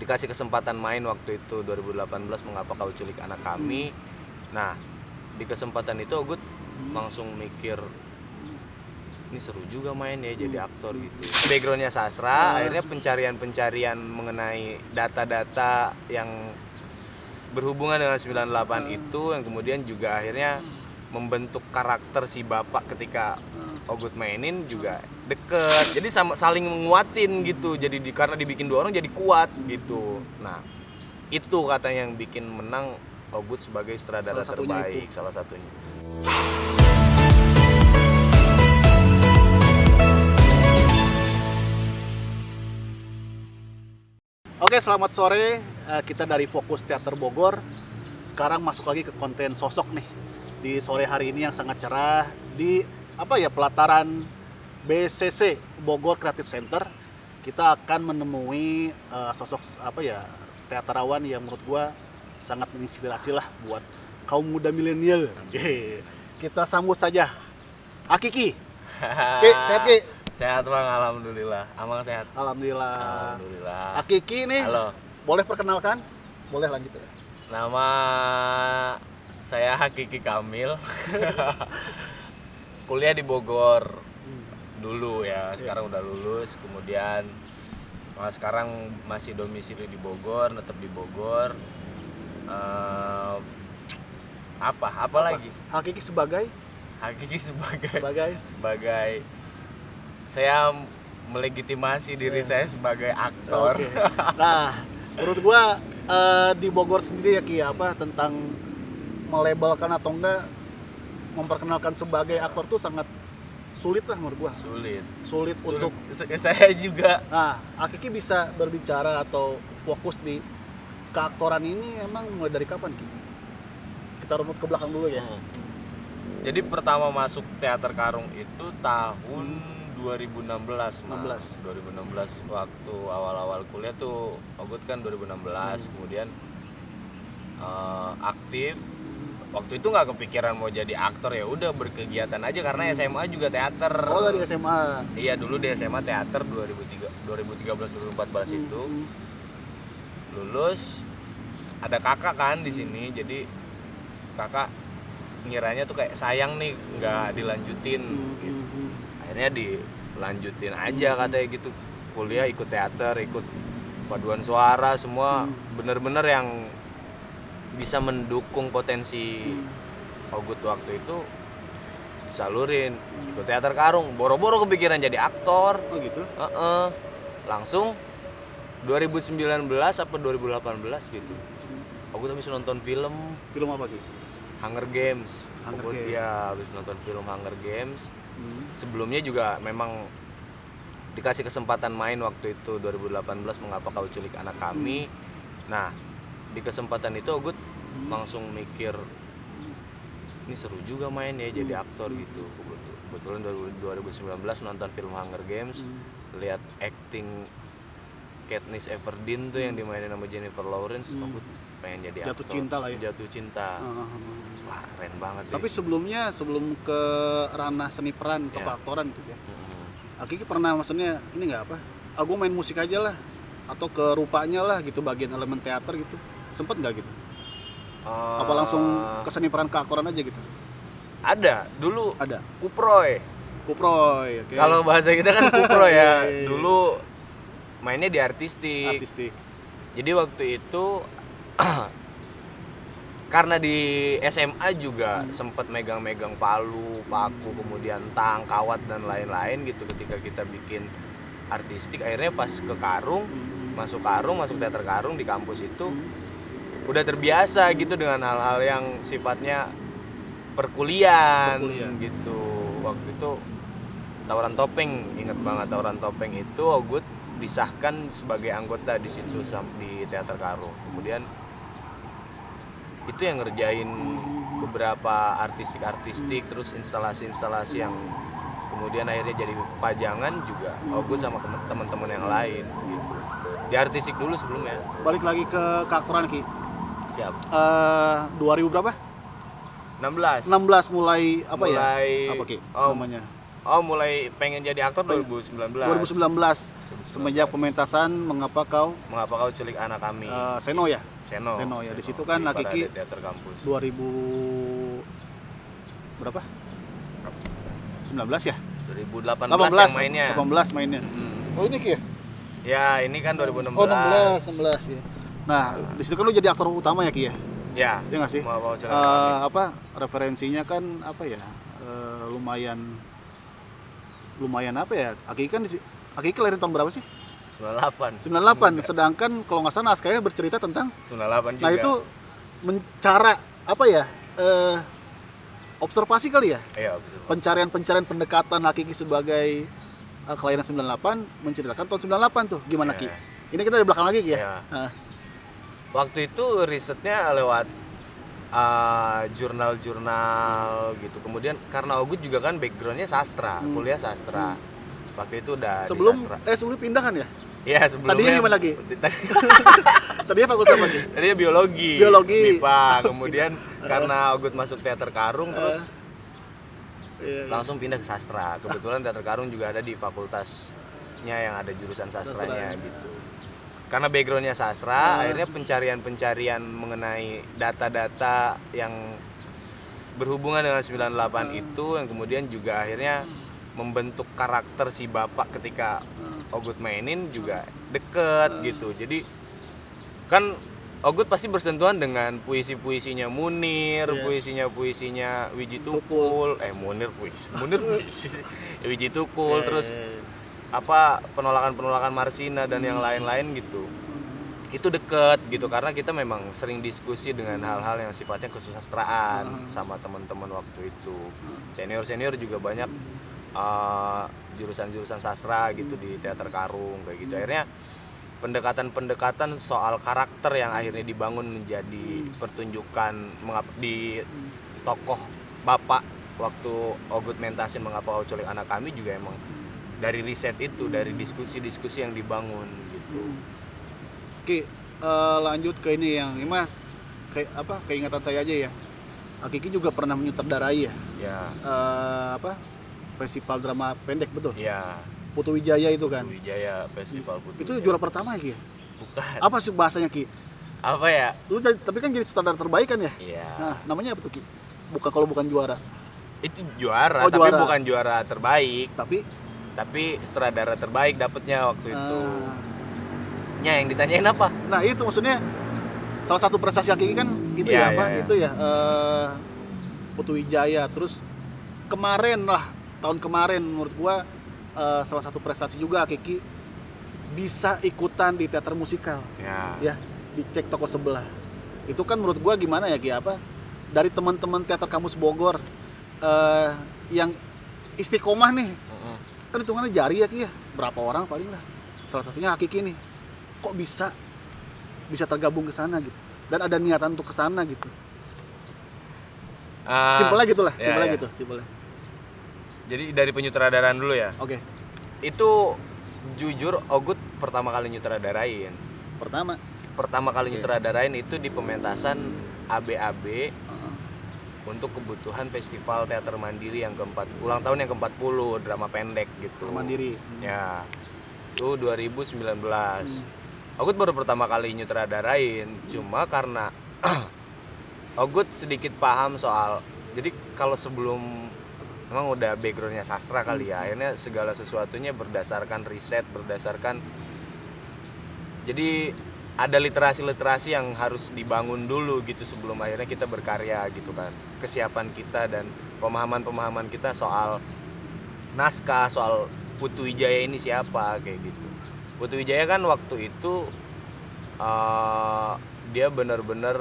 dikasih kesempatan main waktu itu 2018 Mengapa Kau Culik Anak Kami. Nah, di kesempatan itu Ogut langsung mikir ini seru juga main ya jadi aktor gitu. Backgroundnya sastra, akhirnya pencarian mengenai data-data yang berhubungan dengan 98 itu yang kemudian juga akhirnya membentuk karakter si bapak ketika Ogut mainin juga deket. Jadi saling menguatin gitu. Jadi karena dibikin dua orang jadi kuat gitu. Nah, itu katanya yang bikin menang Ogut sebagai sutradara terbaik salah satunya. Oke, selamat sore. Kita dari Fokus Teater Bogor. Sekarang masuk lagi ke konten sosok nih. Di sore hari ini yang sangat cerah di pelataran BCC Bogor Creative Center. Kita akan menemui sosok teaterawan yang menurut gua sangat menginspirasi lah buat kaum muda milenial. Kita sambut saja Akiki. Ki, sehat Ki? Sehat Bang, alhamdulillah. Amang sehat. Alhamdulillah. Alhamdulillah. Akiki nih. Halo. Boleh perkenalkan? Boleh lanjut ya. Nama saya Hakiki Kamil. Kuliah di Bogor dulu ya. Sekarang udah lulus. Kemudian sekarang masih domisili di Bogor, tetap di Bogor. Apa lagi? Hakiki sebagai Hakiki sebagai saya melegitimasi diri saya sebagai aktor. Oke. Nah, menurut gua di Bogor sendiri ya Ki, tentang melabelkan atau enggak memperkenalkan sebagai aktor tuh sangat sulit lah menurut gua. Sulit untuk saya juga. Nah, Akiki bisa berbicara atau fokus di keaktoran ini emang mulai dari kapan Ki? Kita runut ke belakang dulu ya. Jadi pertama masuk teater Karung itu tahun 2016 waktu awal-awal kuliah tuh. Ogut kan 2016 kemudian aktif. Waktu itu nggak kepikiran mau jadi aktor, ya udah berkegiatan aja karena SMA juga teater. Oh, dari SMA. Iya, dulu di SMA teater 2013 2014 itu. Lulus ada kakak kan di sini, jadi kakak ngiranya tuh kayak sayang nih nggak dilanjutin gitu. Akhirnya dilanjutin aja katanya gitu, kuliah ikut teater, ikut paduan suara, semua bener-bener yang bisa mendukung potensi Ogut waktu itu disalurin. Ikut teater Karung, boro-boro kepikiran jadi aktor. Oh gitu? Langsung 2019 apa 2018 gitu Ogut habis nonton film apa Ki? Hunger Games. Games. Habis nonton film Hunger Games. Sebelumnya juga memang dikasih kesempatan main waktu itu 2018 Mengapa Kau Culik Anak Kami. Nah, di kesempatan itu Ogut langsung mikir ini seru juga main ya jadi aktor gitu. Kebetulan 2019 nonton film Hunger Games, lihat acting Katniss Everdeen tuh yang dimainin sama Jennifer Lawrence. Ogut pengen jadi aktor. Jatuh cinta. Wah, keren banget deh. Tapi sebelum ke ranah seni peran atau keaktoran gitu ya. Akiki pernah maksudnya ini nggak aku main musik aja lah atau ke rupanya lah gitu, bagian elemen teater gitu. Sempet nggak gitu? Apa langsung ke seni peran keaktoran aja gitu? Ada, dulu Ada. Kuproy, oke. kalau bahasa kita kan Kuproy ya. Dulu mainnya di artistik. Jadi waktu itu karena di SMA juga sempat megang-megang palu, paku, kemudian tang, kawat dan lain-lain gitu ketika kita bikin artistik. Akhirnya pas ke Karung, masuk teater Karung di kampus itu udah terbiasa gitu dengan hal-hal yang sifatnya perkuliahan gitu. Waktu itu Tawuran Topeng, inget banget Tawuran Topeng itu Ogut disahkan sebagai anggota di situ di teater Karung. Kemudian itu yang ngerjain beberapa artistik terus instalasi yang kemudian akhirnya jadi pajangan juga Ogut sama teman-teman yang lain gitu. Di artistik dulu sebelumnya. Balik lagi ke keaktoran Ki. Siap. 2000 berapa? 16 mulai apa mulai, Ki namanya? Oh, mulai pengen jadi aktor 2019. 2019 semenjak pementasan Mengapa Kau Mengapa Kau Culik Anak Kami? Seno ya. Seno Ya. Di situ kan di Hakiki Parade Teater Kampus. 2000 berapa? 19 ya? 2018 18 yang mainnya. 18 mainnya. Oh ini Ki ya? Ya, ini kan 2016. Oh 16 ya. Nah, di situ kan lu jadi aktor utama ya Ki ya? Ya. Iya nggak sih? Mengapa Kau Culik Anak Kami? Apa referensinya kan apa ya? Lumayan apa ya? Hakiki kelahiran tahun berapa sih? 98. 98. Sedangkan kalau nggak salah naskahnya bercerita tentang 98 juga. nah itu mencara apa ya? Observasi kali ya? Iya, betul. Pencarian pendekatan Hakiki sebagai kelahiran 98 menceritakan tahun 98 tuh. Gimana Ki? Iya. Ini kita di belakang lagi Ki ya? Iya. Nah, Waktu itu risetnya lewat jurnal-jurnal gitu. Kemudian karena Ogut juga kan backgroundnya sastra, kuliah sastra. Waktu itu udah di sastra. sebelum pindah kan ya? Iya, sebelumnya. Tadinya gimana lagi? Tadinya fakultas apa Ki? Tadinya biologi. Biologi. MIPA. Kemudian karena Ogut masuk teater Karung terus Iya. langsung pindah ke sastra. Kebetulan teater Karung juga ada di fakultasnya yang ada jurusan sastranya gitu. Karena backgroundnya sastra, akhirnya pencarian mengenai data-data yang berhubungan dengan 98 itu yang kemudian juga akhirnya membentuk karakter si bapak ketika Ogut mainin juga deket gitu. Jadi kan Ogut pasti bersentuhan dengan puisi-puisinya Munir, puisinya Wiji Tukul, Munir puisi, Wiji Tukul, terus apa penolakan Marsina dan yang lain-lain gitu. Itu deket gitu karena kita memang sering diskusi dengan hal-hal yang sifatnya kesusastraan sama teman-teman waktu itu. Senior juga banyak jurusan sastra gitu di teater Karung kayak gitu. Akhirnya pendekatan soal karakter yang akhirnya dibangun menjadi pertunjukan di tokoh bapak waktu Ogut mentasin Mengapa Kau Culik Anak Kami juga emang dari riset itu, dari diskusi-diskusi yang dibangun gitu. Oke, lanjut ke ini yang Mas keingetan saya aja ya. Hakiki juga pernah menyutradarai ya. Ya. Festival drama pendek betul. Ya. Putu Wijaya itu kan. Wijaya Festival Putu. Itu juara pertama ya Ki? Bukan. Apa sih bahasanya Ki? Apa ya? Lu tapi kan jadi sutradara terbaik kan ya? Iya. Nah, namanya apa tuh Ki? Bukan juara. Itu juara, Oh, tapi juara. bukan juara terbaik. Tapi Sutradara terbaik dapetnya waktu itu. Ya, yang ditanyain apa? nah itu maksudnya salah satu prestasi Hakiki kan itu Iya, ya, iya. itu ya Putu Wijaya. Terus tahun kemarin menurut gua salah satu prestasi juga Hakiki bisa ikutan di teater musikal. Ya, dicek toko sebelah. Itu kan menurut gua gimana ya Ki, dari teman-teman teater kampus Bogor yang istiqomah nih. Kan hitungannya jari ya Ki ya, berapa orang paling lah, salah satunya Hakiki nih, kok bisa tergabung ke sana gitu dan ada niatan untuk ke sana gitu. Simpelnya gitulah, simpelnya. Jadi dari penyutradaraan dulu ya. Oke. Itu jujur Ogut pertama kali nyutradarain. Pertama kali nyutradarain itu di pementasan ABAB untuk kebutuhan Festival Teater Mandiri yang ulang tahun yang ke-40 drama pendek gitu. Mandiri. Ya. Itu 2019. Ogut baru pertama kali nyutradarain, cuma karena Ogut sedikit paham soal. Jadi kalau sebelum emang udah backgroundnya sastra kali ya, akhirnya segala sesuatunya berdasarkan riset, jadi ada literasi yang harus dibangun dulu gitu sebelum akhirnya kita berkarya gitu kan. Kesiapan kita dan pemahaman kita soal naskah, soal Putu Wijaya ini siapa kayak gitu. Putu Wijaya kan waktu itu dia benar-benar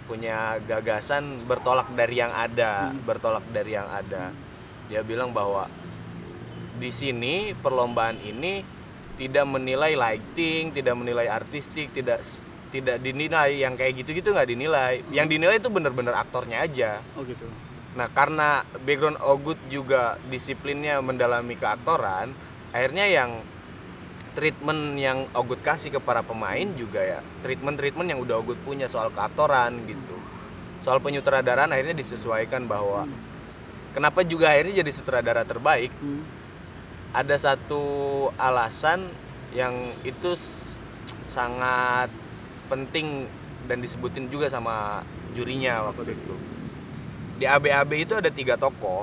punya gagasan bertolak dari yang ada. Dia bilang bahwa di sini perlombaan ini tidak menilai lighting, tidak menilai artistik, tidak dinilai yang kayak gitu-gitu, nggak dinilai. Yang dinilai itu benar-benar aktornya aja. Oh gitu. Nah karena background Ogut juga disiplinnya mendalami keaktoran, akhirnya yang treatment yang Ogut kasih ke para pemain juga ya treatment yang udah Ogut punya soal keaktoran gitu. Soal penyutradaraan akhirnya disesuaikan bahwa kenapa juga akhirnya jadi sutradara terbaik? Ada satu alasan yang itu sangat penting dan disebutin juga sama jurinya waktu itu. Di ABAB itu ada 3 tokoh.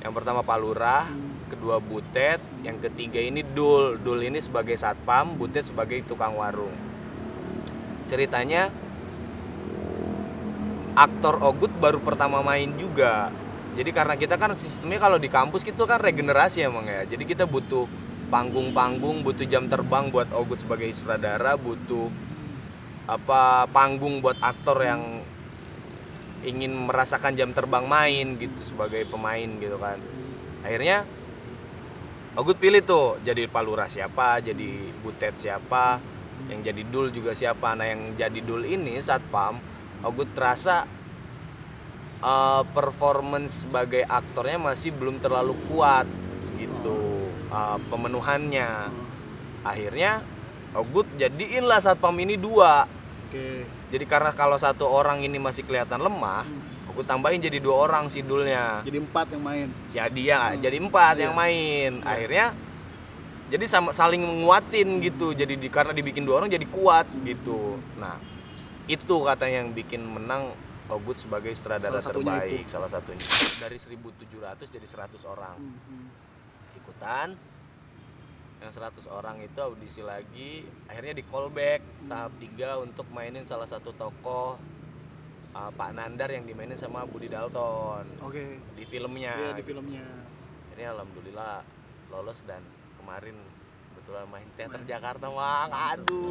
Yang pertama Pak Lurah, kedua Butet, yang ketiga ini Dul. Dul ini sebagai satpam, Butet sebagai tukang warung. Ceritanya aktor Ogut baru pertama main juga. Jadi karena kita kan sistemnya kalau di kampus itu kan regenerasi emang ya. Jadi kita butuh panggung-panggung, butuh jam terbang buat Ogut sebagai sutradara, butuh panggung buat aktor yang ingin merasakan jam terbang main gitu sebagai pemain gitu kan. Akhirnya Ogut pilih tuh jadi Pak Lurah siapa, jadi Butet siapa, yang jadi Dul juga siapa. Nah yang jadi Dul ini satpam, Ogut terasa performance sebagai aktornya masih belum terlalu kuat gitu, pemenuhannya. Akhirnya Ogut jadiinlah satpam ini 2. Jadi karena kalau satu orang ini masih kelihatan lemah, Ogut tambahin jadi 2 orang si Dulnya. Jadi 4 yang main. Ya dia jadi 4 yang main. Akhirnya jadi saling menguatin gitu. Jadi karena dibikin 2 orang jadi kuat gitu. Nah itu katanya yang bikin menang Ogut sebagai sutradara terbaik, salah satunya. Dari 1.700 jadi 100 orang ikutan. Yang 100 orang itu audisi lagi, akhirnya di callback tahap 3 untuk mainin salah satu tokoh Pak Nandar yang dimainin sama Budi Dalton. Di filmnya. Iya, di filmnya. Ini alhamdulillah lolos dan kemarin kebetulan main teater Jakarta, Bang. Aduh.